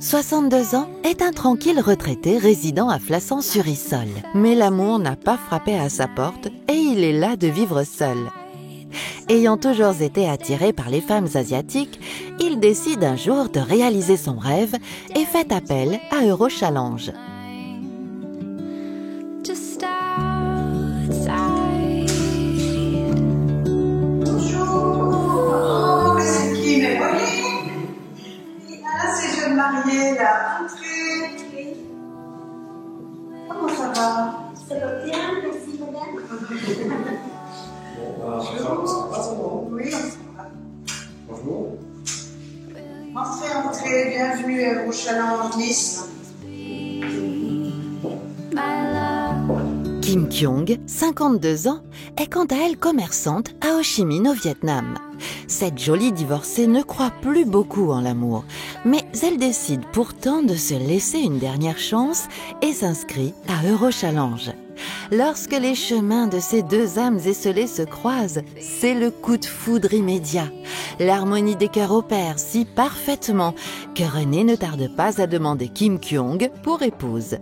62 ans, est un tranquille retraité résidant à Flassan-sur-Issole. Mais l'amour n'a pas frappé à sa porte et il est las de vivre seul. Ayant toujours été attiré par les femmes asiatiques, il décide un jour de réaliser son rêve et fait appel à Eurochallenge. Mariée là, entrez. Comment ça va? Ça va bien, merci madame. Bonjour. Oui, ça va. Bonjour. Entrez, bienvenue à Eurochallenge Nice. Kim Kyung, 52 ans, est quant à elle commerçante à Ho Chi Minh au Vietnam. Cette jolie divorcée ne croit plus beaucoup en l'amour, mais elle décide pourtant de se laisser une dernière chance et s'inscrit à Eurochallenge. Lorsque les chemins de ces deux âmes esselées se croisent, c'est le coup de foudre immédiat. L'harmonie des cœurs opère si parfaitement que René ne tarde pas à demander Kim Kyung pour épouse.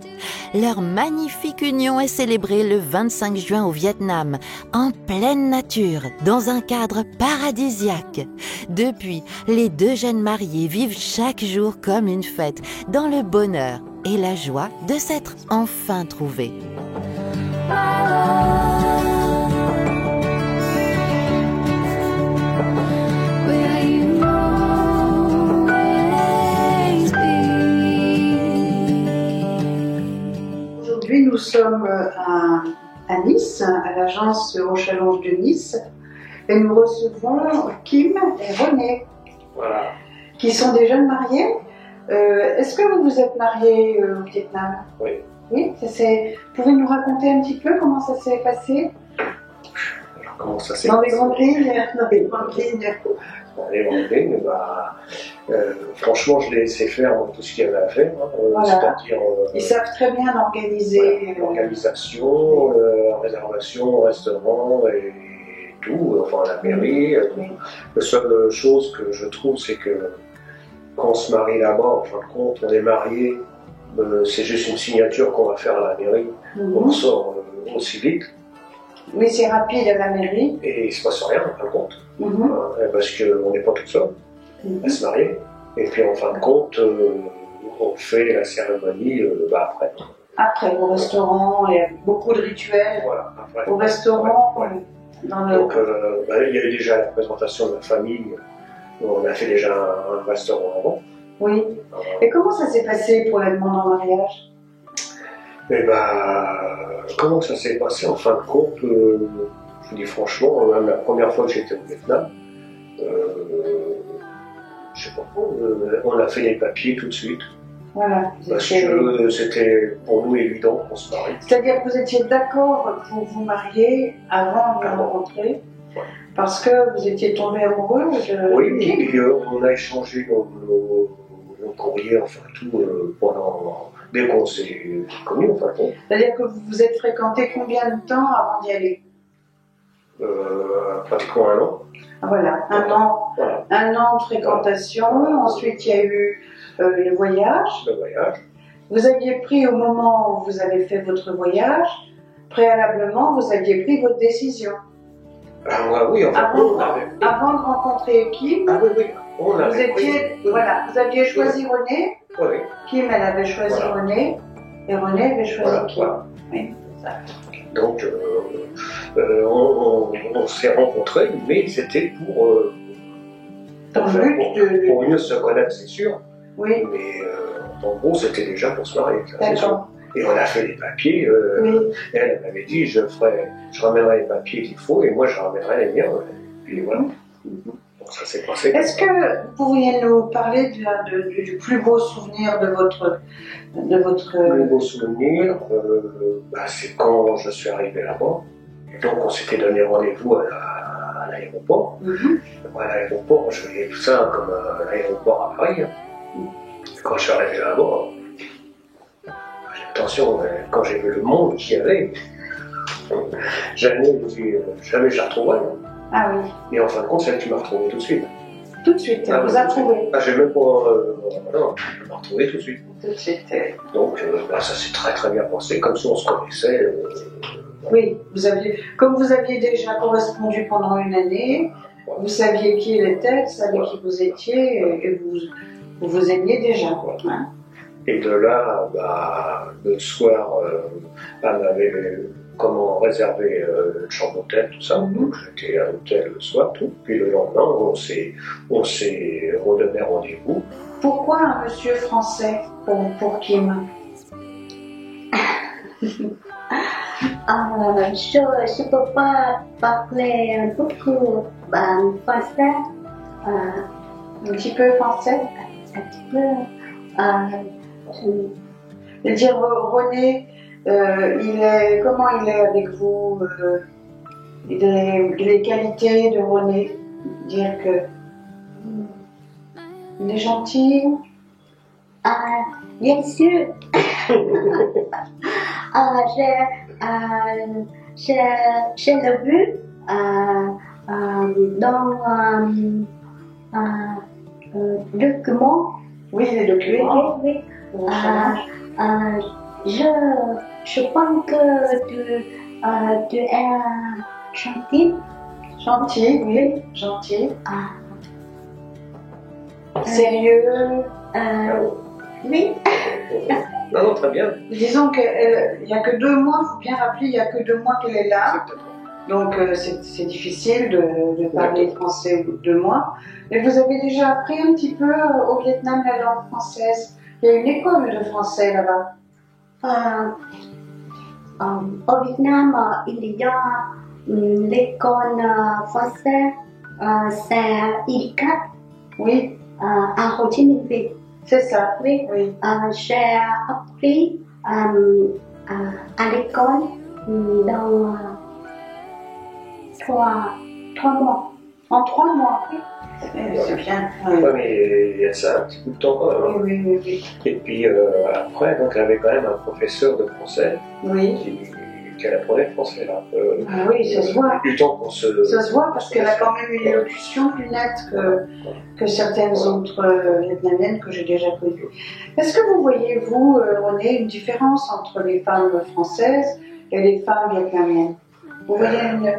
Leur magnifique union est célébrée le 25 juin au Vietnam, en pleine nature, dans un cadre paradisiaque. Depuis, les deux jeunes mariés vivent chaque jour comme une fête, dans le bonheur et la joie de s'être enfin trouvés. Aujourd'hui, nous sommes à Nice, à l'agence Eurochallenge de Nice, et nous recevons Kim et René, Voilà. qui sont des jeunes mariés. Est-ce que vous vous êtes mariés au Vietnam? Oui. Oui, vous pouvez nous raconter un petit peu comment ça s'est passé? Alors, comment ça s'est Dans les passé? grandes lignes? Dans les grandes lignes. Dans les grandes lignes, franchement, je l'ai laissé faire tout ce qu'il y avait à faire. Voilà. C'est-à-dire Ils savent très bien organiser. l'organisation, réservation, restaurant et tout, enfin la mairie. Oui. La seule chose que je trouve, c'est que quand on se marie là-bas, en fin de compte, on est marié, c'est juste une signature qu'on va faire à la mairie. On sort aussi vite. Oui, c'est rapide à la mairie. Et il ne se passe rien, en fin de compte. Mhm. Parce qu'on n'est pas tout seul à se marier. Et puis en fin de compte, on fait la cérémonie après. Après, au restaurant, il y a beaucoup de rituels. Voilà, après. Au restaurant, Ouais. dans le... Donc il y avait déjà la présentation de la famille. On a fait déjà un restaurant avant. Oui. Et comment ça s'est passé pour la demande en mariage? Et comment ça s'est passé en fin de compte, je vous dis franchement, même la première fois que j'étais au Vietnam, je sais pas trop, on a fait les papiers tout de suite. Voilà. Parce que c'était pour nous évident qu'on se marie. C'est-à-dire que vous étiez d'accord pour vous marier avant de vous rencontrer, Ouais. parce que vous étiez tombé amoureux de... Oui, et puis on a échangé nos courriers, enfin tout, dès qu'on s'est connus, enfin bon. C'est-à-dire que vous vous êtes fréquentés combien de temps avant d'y aller? Pratiquement un an. Ah, voilà, un an. Voilà, Un an de fréquentation, ensuite il y a eu le voyage. le voyage. Vous aviez pris, au moment où vous avez fait votre voyage, préalablement, vous aviez pris votre décision. Ah oui, enfin, Avant de rencontrer Kim, Ah oui, on vous avait étiez, voilà, vous aviez choisi René, Oui. Kim elle avait choisi Voilà. René, et René avait choisi Voilà, Kim. voilà. Oui, c'est ça. Donc, on s'est rencontrés, mais c'était pour mieux se connaître, c'est sûr. Oui, Mais en gros, c'était déjà pour se marier. Ça, c'est sûr. d'accord. Et on a fait les papiers. Oui. Elle m'avait dit, je ramènerai les papiers qu'il faut, et moi, je ramènerai les miens. Puis voilà. Donc, ça s'est passé. Est-ce que vous pourriez nous parler du plus beau souvenir de votre Le beau souvenir, c'est quand je suis arrivé là-bas. Et donc, on s'était donné rendez-vous à l'aéroport. À l'aéroport, je voyais tout ça comme l'aéroport à Paris. Quand je suis arrivé là-bas, attention, quand j'ai vu le monde qu'il y avait, jamais je la retrouvais. Ah oui. Et en fin de compte, c'est elle qui m'a retrouvé tout de suite. Tout de suite, Ah, elle vous a trouvé. Ah, j'ai même pas. Non, je l'ai retrouvé tout de suite. Tout de suite. Donc, ça s'est très très bien passé, comme si on se connaissait. Oui, comme vous aviez déjà correspondu pendant une année, vous saviez qui elle était, vous saviez qui vous étiez, et vous aimiez déjà. Hein. Et de là, le soir, elle m'avait réservé une chambre d'hôtel, tout ça. Donc j'étais à l'hôtel le soir, tout. Puis le lendemain, on s'est redonné rendez-vous. Pourquoi un monsieur français pour Kim? Je ne peux pas parler beaucoup français, Un petit peu français. un petit peu. Et dire René, comment il est avec vous? Les qualités de René. Dire que il est gentil. Bien sûr. J'ai le vu dans le document. Oui, les documents. Oui. Je pense que tu es gentil. Gentil, oui, gentil. Sérieux. Oui. Non, très bien. Disons qu'il n'y a que 2 mois, il faut bien rappeler, il n'y a que 2 mois qu'elle est là. Donc c'est difficile de parler français au bout de 2 mois. Mais vous avez déjà appris un petit peu au Vietnam la langue française. Il y a une école de français là-bas. Au Vietnam, il y a l'école française, c'est ICAT, Oui, à Ho Chi Minh Ville. c'est ça. Oui. J'ai appris à l'école dans 3 mois. En 3 mois. C'est bien. Oui. Ouais, mais il y a ça un petit bout de temps quand même. Oui. Et puis après, donc, elle avait quand même un professeur de français Oui. qui apprenait le français là. Oui, ça se voit. Du temps qu'on se. Ça se voit parce qu'elle a quand même une élocution plus nette que certaines autres vietnamiennes que j'ai déjà connues. Est-ce que vous voyez, vous, René, une différence entre les femmes françaises et les femmes vietnamiennes? Vous voyez une...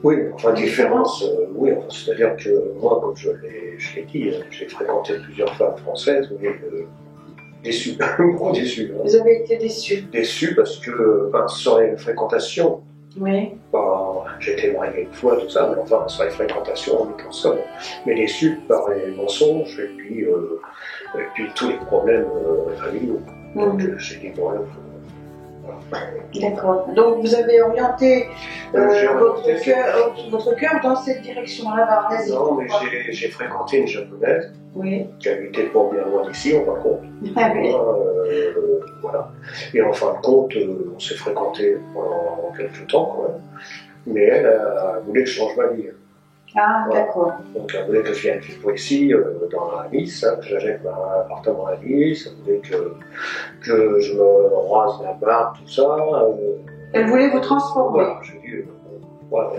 Oui, enfin, différence, oui, enfin, c'est-à-dire que moi, comme je l'ai dit, j'ai fréquenté plusieurs femmes françaises, mais déçu, gros déçu. Hein. Vous avez été déçus? Déçu parce que, sur les fréquentations, Oui. j'ai été marié une fois, tout ça, mais enfin, sur les fréquentations, on est ensemble. Mais déçu par les mensonges et puis tous les problèmes familiaux. Donc, j'ai dit, bon, D'accord. Donc vous avez orienté votre cœur dans cette direction-là, vers l'Asie. Non, mais j'ai fréquenté une japonaise qui habitait pas bien loin d'ici, en fin de compte. Ah oui. Voilà. Et en fin de compte, on s'est fréquenté pendant quelques temps quand même. Mais elle voulait que je change ma vie. Ah, voilà. d'accord. Donc elle voulait que je vienne vivre ici, dans la Nice, que j'achète un appartement à Nice, elle voulait que je me rase la barbe, tout ça. Elle voulait vous transformer. Voilà, j'ai dit, voilà.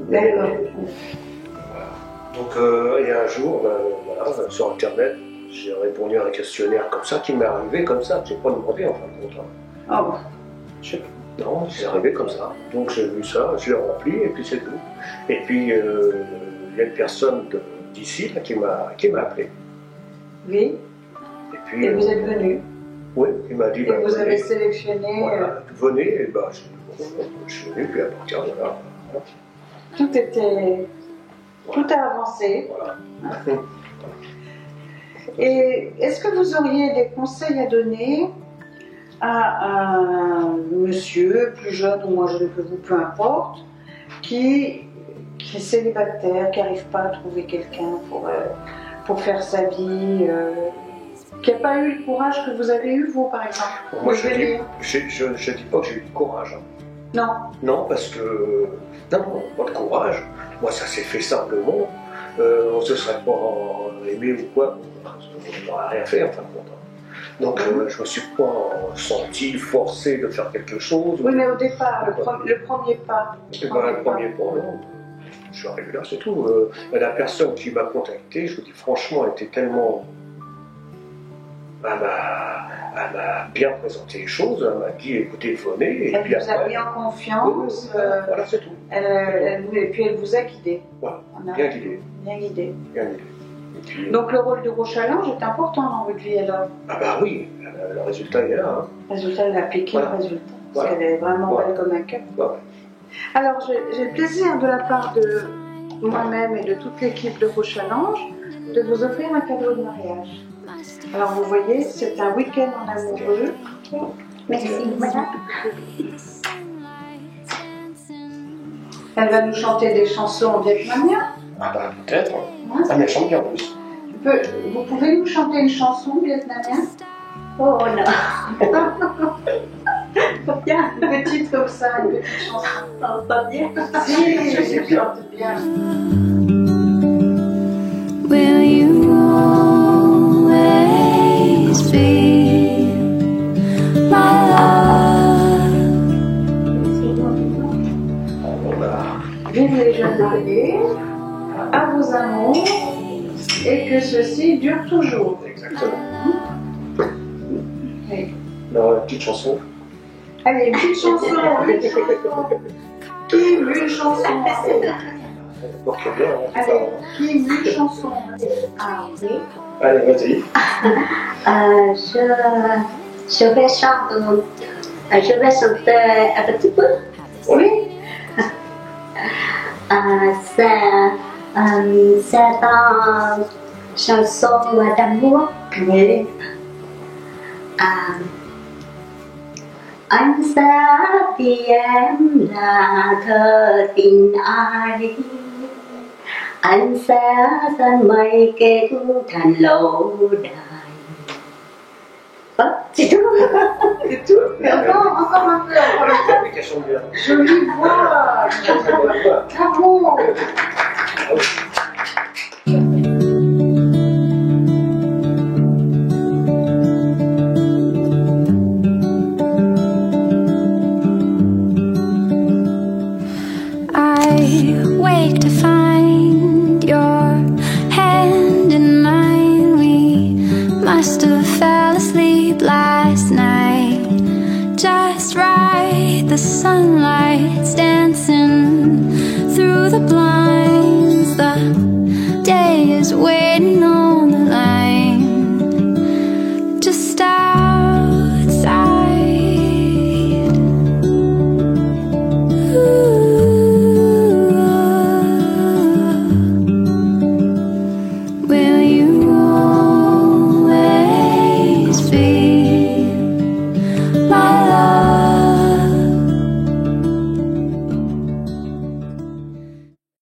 D'accord. Donc il y a un jour, voilà, sur internet, j'ai répondu à un questionnaire comme ça qui m'est arrivé comme ça, je n'ai pas demandé en fin de compte. Ah bon. Non, c'est arrivé comme ça. Donc j'ai vu ça, je l'ai rempli et puis c'est tout. Et puis il y a une personne d'ici qui m'a appelé. Oui. Et puis Et vous êtes venu. oui, il m'a dit. Et vous avez sélectionné. Voilà, venez, et je suis venu, puis à partir de là. Tout a avancé. Voilà. Et est-ce que vous auriez des conseils à donner à un monsieur plus jeune ou moins jeune que vous, peu importe, qui est célibataire, qui n'arrive pas à trouver quelqu'un pour faire sa vie, qui n'a pas eu le courage que vous avez eu, vous, par exemple? Moi, je dis pas que j'ai eu du courage. Hein. Non. Non, parce que. Non, pas de courage. Moi, ça s'est fait simplement. On se serait pas aimé ou quoi. On n'aurait rien fait, en fin de compte. Donc, je me suis pas senti forcé de faire quelque chose. Oui, mais au départ, le premier pas. Le premier pas, non. je suis arrivé là, c'est tout. La personne qui m'a contacté, je vous dis franchement, elle était tellement... Elle m'a bien présenté les choses, elle m'a dit écoutez, venez. Elle vous a mis en confiance. Voilà, c'est tout. Et puis elle vous a guidé. Voilà, bien guidé. Bien guidé. Bien guidé. Puis, donc le rôle de Rochallenge est important dans votre vie alors? Ah bah oui, le résultat est là. Hein. Le résultat, elle a appliqué le résultat. Parce qu'elle est vraiment belle comme un cœur. Voilà. Alors j'ai le plaisir de la part de moi-même et de toute l'équipe de Rochallenge de vous offrir un cadeau de mariage. Alors vous voyez, c'est un week-end en amoureux. Merci, madame. Elle va nous chanter des chansons vietnamiennes. Ah bah peut-être. Ah mais elle chante bien en plus. Vous pouvez nous chanter une chanson vietnamienne? Oh non. Pas bien. Une petite comme ça, une petite chanson. Oh, pas bien. Si, je chante bien. Will you always be my love? Vive les jeunes mariés, à vos amours, et que ceci dure toujours. Exactement. Oui. Alors, une petite chanson. Allez, une petite chanson, Qui veut une chanson? Donc, très bien. Allez, qui veut une chanson? Ah, oui. Allez, vas-y. Je vais chanter un petit peu. Oui. C'est une chanson d'amour. Oui. Anh sẽ vì em là thơ tình ai, anh sẽ dần mây kết thành lâu đài. C'est tout. C'est tout. Et encore un peu. Oui, qu'elle chante bien. Jolie voix. Bravo. Wake to find your hand in mine. We must have fell asleep last night. Just right, the sunlight's dancing through the blinds. The